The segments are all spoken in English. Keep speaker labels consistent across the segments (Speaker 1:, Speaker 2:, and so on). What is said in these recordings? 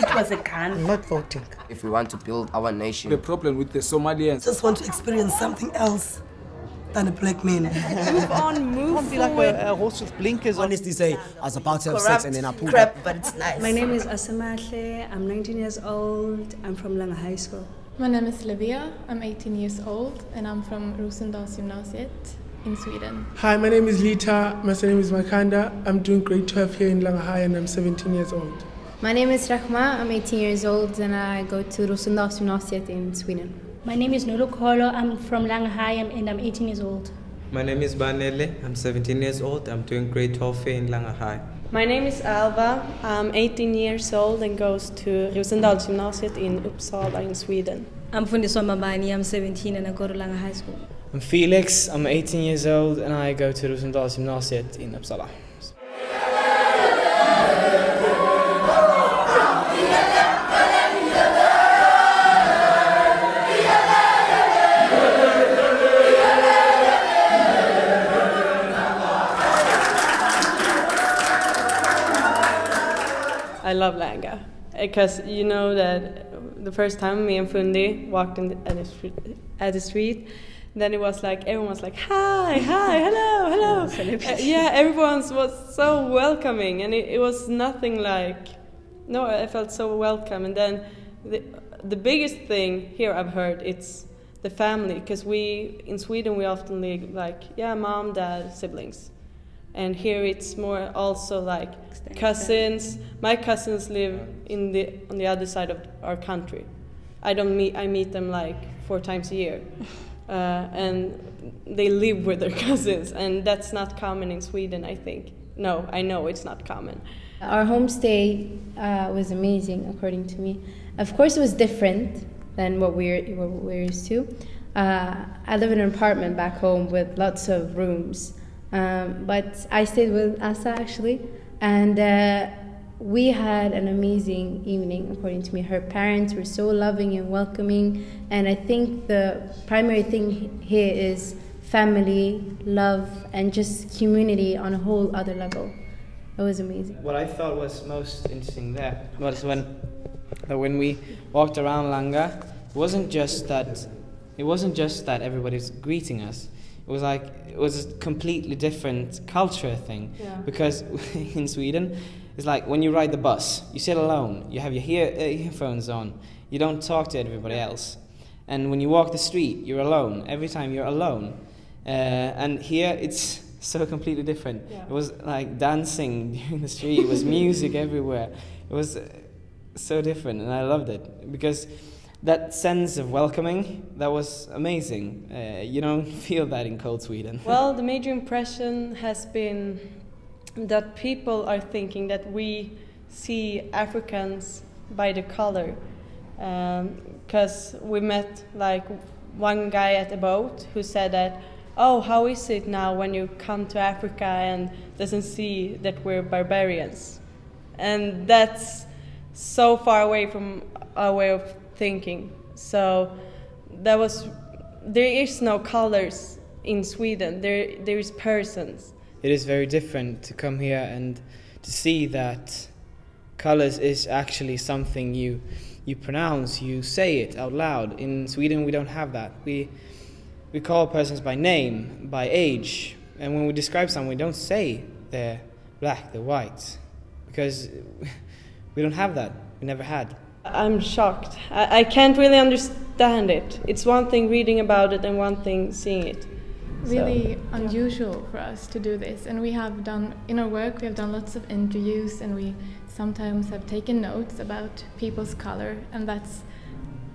Speaker 1: It was a gun.
Speaker 2: I'm not voting.
Speaker 3: If we want to build our nation.
Speaker 4: The problem with the Somalians.
Speaker 1: Just want to experience something else than a black man.
Speaker 5: Move on, move
Speaker 2: Be like a horse with blinkers on.
Speaker 6: Honestly say, I was about to have sex and then I pulled
Speaker 1: crap,
Speaker 6: up.
Speaker 1: but it's nice.
Speaker 7: My name is Asamahle. I'm 19 years old. I'm from Langa High School.
Speaker 8: My name is Livia. I'm 18 years old and I'm from Rosendalsgymnasiet in Sweden.
Speaker 9: Hi, my name is Lita. My surname is Makanda. I'm doing grade 12 here in Langa High and I'm 17 years old.
Speaker 10: My name is Rahma. I'm 18 years old and I go to Rosendalsgymnasiet in Sweden.
Speaker 11: My name is Nulu Kolo. I'm from Langa High and I'm 18 years old.
Speaker 12: My name is Banele. I'm 17 years old. I'm doing grade 12 here in Langa High.
Speaker 13: My name is Alva. I'm 18 years old and goes to Rosendalsgymnasiet in Uppsala in Sweden.
Speaker 7: I'm Fundiswa Mabani. I'm 17 and I go to Langa High School.
Speaker 14: I'm Felix. I'm 18 years old and I go to Rosendalsgymnasiet in Uppsala.
Speaker 13: I love Langa because you know that the first time me and Fundi walked at the street, then it was like everyone was like hi, hello. Yeah, everyone was so welcoming, and it was nothing like no. I felt so welcome, and then the biggest thing here I've heard it's the family because we in Sweden we often live like mom, dad, siblings. And here it's more also like cousins. My cousins live on the other side of our country. I meet them like 4 times a year, and they live with their cousins, and that's not common in Sweden. I think I know it's not common.
Speaker 10: Our homestay was amazing, according to me. Of course, it was different than what we're used to. I live in an apartment back home with lots of rooms. But I stayed with Asa actually, and we had an amazing evening, according to me. Her parents were so loving and welcoming, and I think the primary thing here is family, love, and just community on a whole other level. It was amazing.
Speaker 14: What I thought was most interesting there was when we walked around Langa, it wasn't just that everybody was greeting us. It was a completely different culture thing, because in Sweden, it's like when you ride the bus, you sit alone, you have your earphones on, you don't talk to everybody else. And when you walk the street, you're alone. Every time you're alone. And here it's so completely different. Yeah. It was like dancing during the street, it was music everywhere. It was so different, and I loved it, because that sense of welcoming, that was amazing. You don't feel that in cold Sweden.
Speaker 13: Well, the major impression has been that people are thinking that we see Africans by the color. Because we met like one guy at a boat who said that, oh, how is it now when you come to Africa and doesn't see that we're barbarians? And that's so far away from our way of thinking. So there is no colors in Sweden. There is persons.
Speaker 14: It is very different to come here and to see that colors is actually something you pronounce, you say it out loud. In Sweden we don't have that. We call persons by name, by age, and when we describe someone we don't say they're black, they're white, because we don't have that. We never had.
Speaker 13: I'm shocked. I can't really understand it. It's one thing reading about it and one thing seeing it.
Speaker 8: Really unusual for us to do this, and we have done, in our work, we have done lots of interviews, and we sometimes have taken notes about people's color, and that's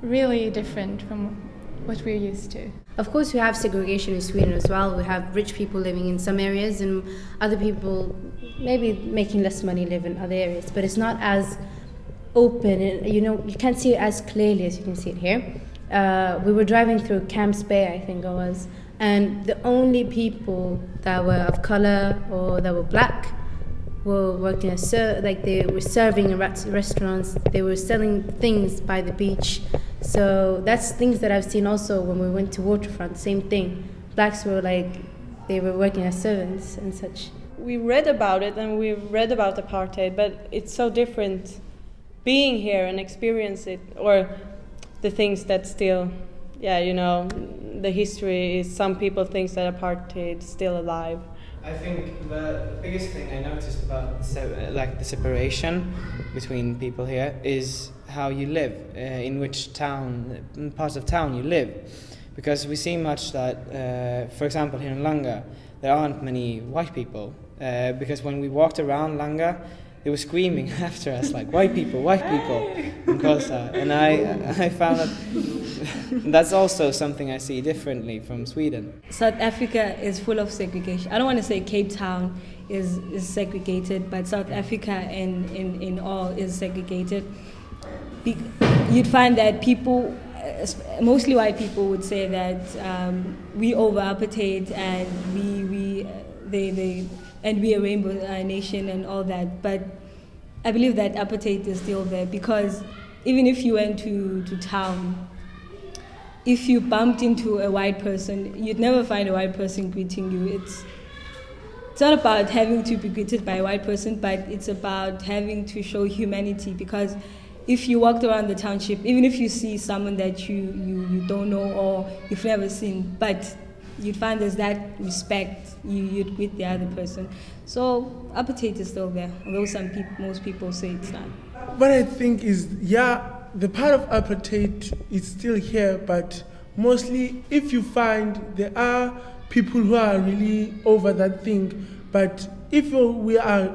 Speaker 8: really different from what we're used to.
Speaker 10: Of course, we have segregation in Sweden as well. We have rich people living in some areas and other people maybe making less money live in other areas, but it's not as open, and you can't see it as clearly as you can see it here. We were driving through Camps Bay, I think it was, and the only people that were of color or that were black were working as they were serving in restaurants. They were selling things by the beach. So that's things that I've seen also when we went to Waterfront. Same thing. Blacks were they were working as servants and such.
Speaker 13: We read about it and we read about apartheid, but it's so different being here and experience it, or the things that still, the history is, some people think that apartheid is still alive.
Speaker 14: I think the biggest thing I noticed about the separation between people here is how you live, in which parts of town you live. Because we see much that, for example, here in Langa, there aren't many white people. Because when we walked around Langa, they were screaming after us like, white people, in Kosa. And I found that that's also something I see differently from Sweden.
Speaker 7: South Africa is full of segregation. I don't want to say Cape Town is segregated, but South Africa in all is segregated. You'd find that people, mostly white people, would say that we over apartheid and we a rainbow nation and all that. But I believe that apartheid is still there, because even if you went to town, if you bumped into a white person, you'd never find a white person greeting you. It's not about having to be greeted by a white person, but it's about having to show humanity, because if you walked around the township, even if you see someone that you don't know or you've never seen, but you'd find there's that respect, you'd greet the other person. So apartheid is still there, although most people say it's not.
Speaker 9: What I think is, the part of apartheid is still here, but mostly if you find there are people who are really over that thing, but if we are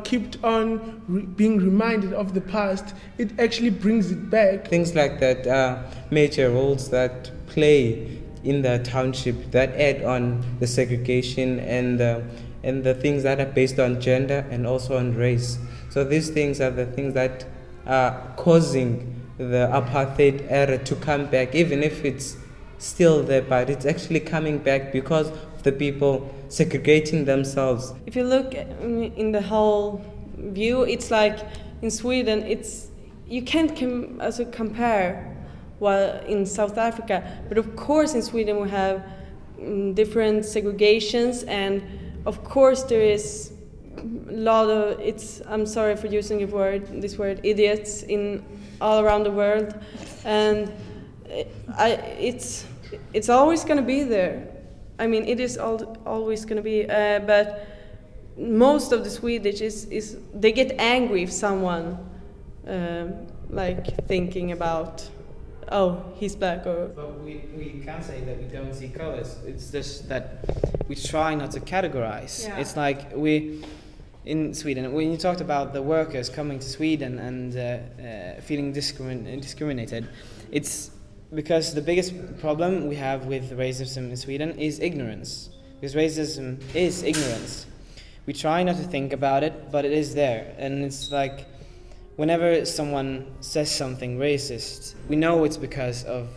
Speaker 9: kept on being reminded of the past, it actually brings it back.
Speaker 12: Things like that are major roles that play in the township that add on the segregation and the things that are based on gender and also on race. So these things are the things that are causing the apartheid era to come back, even if it's still there, but it's actually coming back because of the people segregating themselves.
Speaker 13: If you look in the whole view, it's like in Sweden, you can't compare in South Africa, but of course in Sweden we have different segregations, and of course there is a lot of, I'm sorry for using this word, idiots in all around the world, and it's always going to be there. I mean, it is always going to be, but most of the Swedish is they get angry if someone thinking about, oh, he's black, or...
Speaker 14: But we can't say that we don't see colors. It's just that we try not to categorize. Yeah. It's like in Sweden, when you talked about the workers coming to Sweden and feeling discriminated, it's because the biggest problem we have with racism in Sweden is ignorance. Because racism is ignorance. We try not to think about it, but it is there. And it's like, whenever someone says something racist, we know it's because of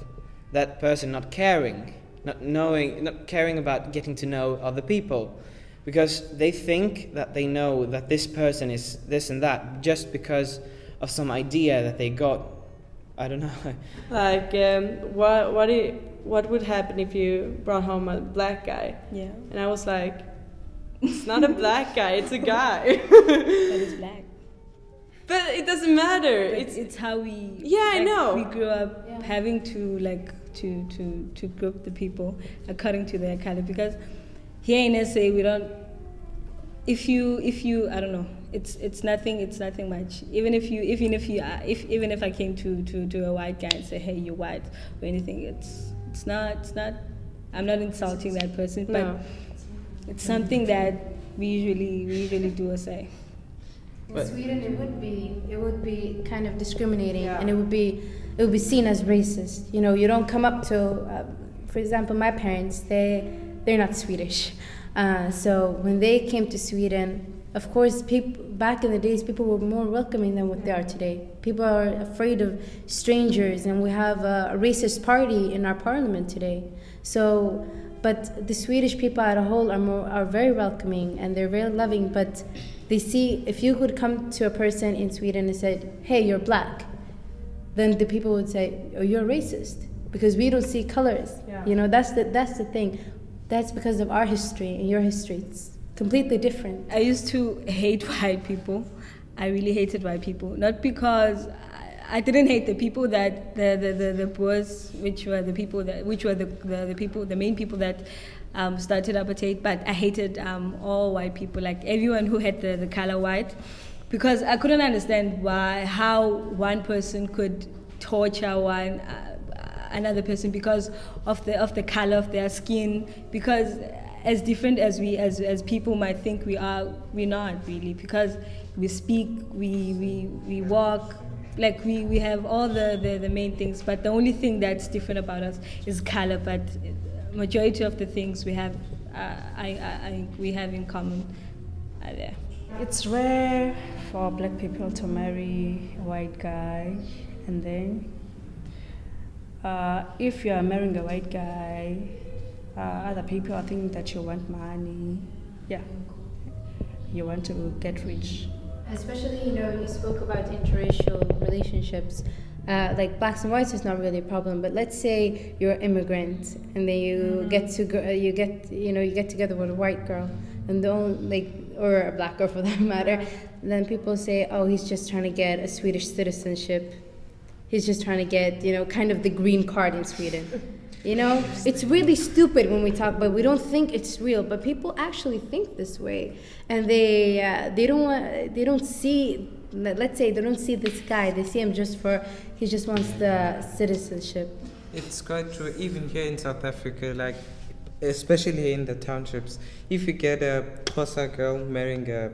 Speaker 14: that person not caring, not caring about getting to know other people. Because they think that they know that this person is this and that just because of some idea that they got. I don't know.
Speaker 13: Like, what would happen if you brought home a black guy?
Speaker 7: Yeah.
Speaker 13: And I was like, it's not a black guy, it's a guy.
Speaker 7: But it's black.
Speaker 13: But it doesn't matter.
Speaker 7: But it's how we.
Speaker 13: Yeah, I know.
Speaker 7: We grew up having to to group the people according to their color, because here in SA we don't. If you I don't know. It's nothing much. Even if I came to a white guy and say, hey, you're white or anything, it's not. I'm not insulting that person, but it's something that we usually do or say.
Speaker 10: In Sweden, it would be kind of discriminating, and it would be seen as racist. You know, you don't come up to, for example, my parents. They're not Swedish, so when they came to Sweden, of course, back in the days, people were more welcoming than what they are today. People are afraid of strangers, and we have a racist party in our parliament today. So, but the Swedish people as a whole are very welcoming, and they're very loving. But they see, if you could come to a person in Sweden and said, "Hey, you're black," then the people would say, "Oh, you're racist," because we don't see colors. Yeah. You know, that's the thing. That's because of our history and your history. It's completely different.
Speaker 7: I used to hate white people. I really hated white people. Not because I didn't hate the people that the Boers, which were the main people that started apartheid, but I hated all white people, like everyone who had the color white, because I couldn't understand how one person could torture another person because of the color of their skin, because as different as as people might think we are, we're not really, because we speak, we walk, like we have all the main things, but the only thing that's different about us is color. But majority of the things we have we have in common are there.
Speaker 4: It's rare for black people to marry a white guy, and then if you are marrying a white guy, other people are thinking that you want money. Yeah, you want to get rich.
Speaker 10: Especially, you spoke about interracial relationships. Like blacks and whites is not really a problem, but let's say you're an immigrant and then you get together with a white girl, and or a black girl for that matter. Then people say, oh, he's just trying to get a Swedish citizenship. He's just trying to get, kind of the green card in Sweden. It's really stupid when we talk, but we don't think it's real. But people actually think this way, and they don't see. Let's say they don't see this guy. They see him he just wants the citizenship.
Speaker 12: It's quite true. Even here in South Africa, like especially in the townships, if you get a Xhosa girl marrying a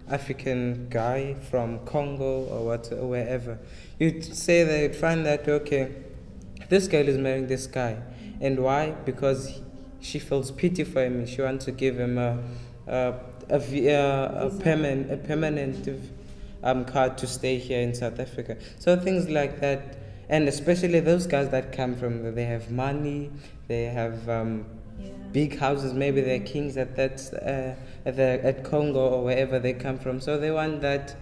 Speaker 12: African guy from Congo or wherever, you'd say that you'd find that okay, this girl is marrying this guy, and why? Because she feels pity for him. She wants to give him a permanent card to stay here in South Africa. So things like that, and especially those guys that come from, they have money, they have big houses, maybe they're kings at Congo or wherever they come from. So they want that,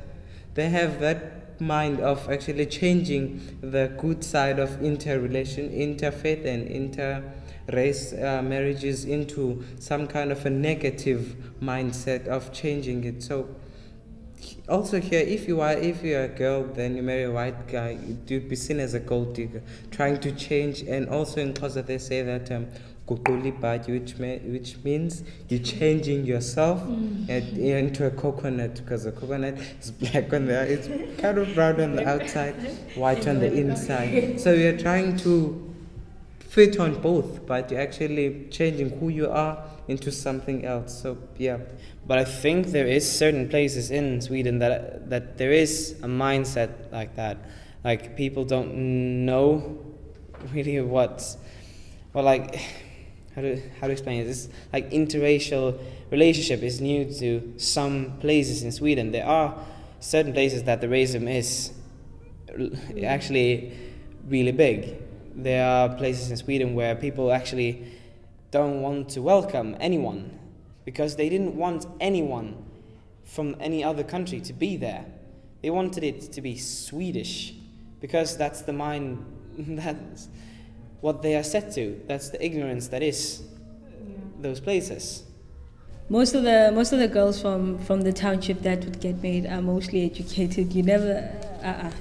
Speaker 12: they have that mind of actually changing the good side of interfaith and inter-race marriages into some kind of a negative mindset of changing it. So also here, if you're a girl, then you marry a white guy, you'd be seen as a gold digger, trying to change. And also in Xhosa they say that which means you're changing yourself into a coconut, because a coconut is black on the, it's kind of brown on the outside, white on the inside. So you're trying to fit on both, but you're actually changing who you are into something else. So yeah.
Speaker 14: But I think there is certain places in Sweden that there is a mindset like that. Like people don't know really how to explain it? This like interracial relationship is new to some places in Sweden. There are certain places that the racism is actually really big. There are places in Sweden where people actually don't want to welcome anyone because they didn't want anyone from any other country to be there. They wanted it to be Swedish because that's the mind, that's what they are set to. That's the ignorance that is those places.
Speaker 7: Most of the girls from the township that would get married are mostly educated. You never,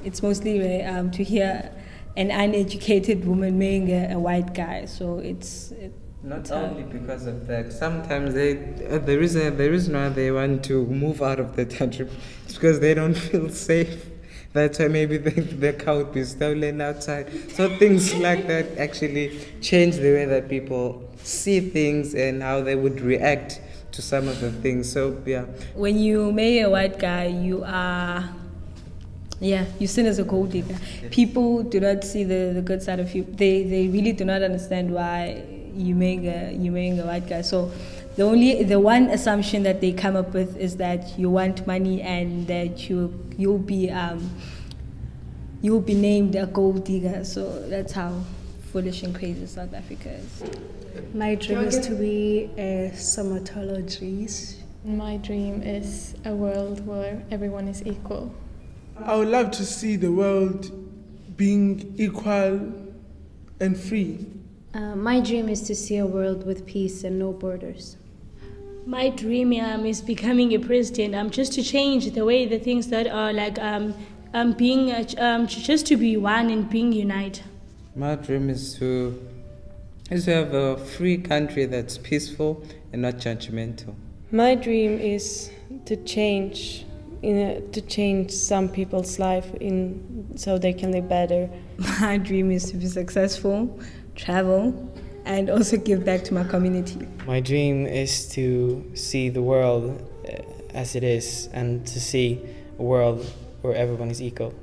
Speaker 7: it's mostly rare to hear an uneducated woman marrying a white guy. So it's
Speaker 12: not only because of that. Sometimes the reason why they want to move out of the township is because they don't feel safe. That's why maybe the cow would be stolen outside. So things like that actually change the way that people see things and how they would react to some of the things. So yeah.
Speaker 7: When you marry a white guy, you're seen as a gold digger. Yes. People do not see the good side of you. They really do not understand why you marrying a white guy. So the one assumption that they come up with is that you want money and that you'll be named a gold digger. So that's how foolish and crazy South Africa is.
Speaker 4: My dream is to be a stomatologist.
Speaker 8: My dream is a world where everyone is equal.
Speaker 9: I would love to see the world being equal and free.
Speaker 10: My dream is to see a world with peace and no borders.
Speaker 11: My dream is becoming a president. Just to change the way the things that are like being just to be one and being united.
Speaker 12: My dream is to have a free country that's peaceful and not judgmental.
Speaker 13: My dream is to change some people's life so they can live better.
Speaker 7: My dream is to be successful, travel, and also give back to my community.
Speaker 14: My dream is to see the world as it is and to see a world where everyone is equal.